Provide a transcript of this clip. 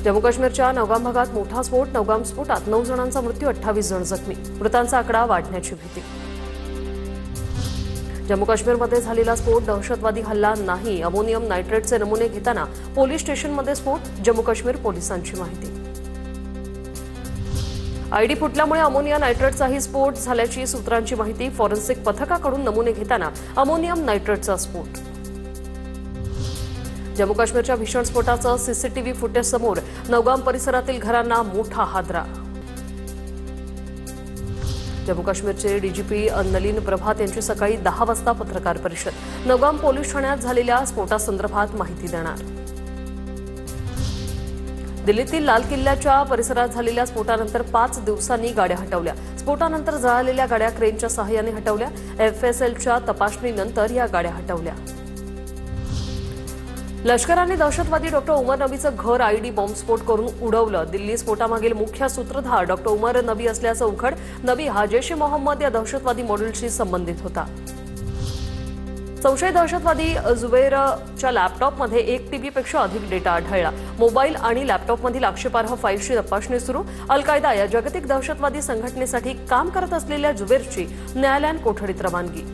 जम्मू काश्मीरच्या नौगाम भागात मोठा स्फोट। नौगाम स्फोटात 9 जणांचा मृत्यू, 28 जण जखमी। मृतांचा आकडा वाढण्याची भीती। जम्मू काश्मीरमध्ये झालेला स्फोट दहशतवादी हल्ला नाही। अमोनियम नायट्रेटचे नमुने घेताना पोलीस स्टेशनमध्ये स्फोट। जम्मू काश्मीर पोलिसांची माहिती। आयडी फुटल्यामुळे अमोनिया नायट्रेटचाही स्फोट झाल्याची सूत्रांची माहिती। फॉरेन्सिक पथकाकडून नमुने घेताना अमोनियम नायट्रेटचा स्फोट। जम्मू काश्मीरच्या भीषण स्फोटाचं सीसीटीव्ही फुटेज समोर। नौगाम परिसरातील घरांना मोठा हादरा। जम्मू काश्मीरचे डीजीपी नलिन प्रभात यांची सकाळी 10 वाजता पत्रकार परिषद। नौगाम पोलीस ठाण्यात झालेल्या स्फोटासंदर्भात माहिती देणार। दिल्लीतील लाल किल्ल्याच्या परिसरात झालेल्या स्फोटानंतर 5 दिवसांनी गाड्या हटवल्या। स्फोटानंतर जळालेल्या गाड्या क्रेनच्या सहाय्याने हटवल्या। एफएसएलच्या तपासणीनंतर या गाड्या हटवल्या। लष्कराने दहशतवादी डॉक्टर उमर नबीचं घर आयडी बॉम्बस्फोट करून उडवलं। दिल्ली स्फोटामागील मुख्य सूत्रधार डॉक्टर उमर नबी असल्याचं उघड। नबी हा जैश-ए-मोहम्मद या दहशतवादी मॉडेलशी संबंधित होता। संशयित दहशतवादी जुबैरच्या लॅपटॉपमध्ये 1 टीबीपेक्षा अधिक डेटा आढळला। मोबाईल आणि लॅपटॉपमधील आक्षेपार्ह फाईल्सची तपासणी सुरू। अल-कायदा या जागतिक दहशतवादी संघटनेसाठी काम करत असलेल्या जुबैरची न्यायालयीन कोठडीत रवानगी।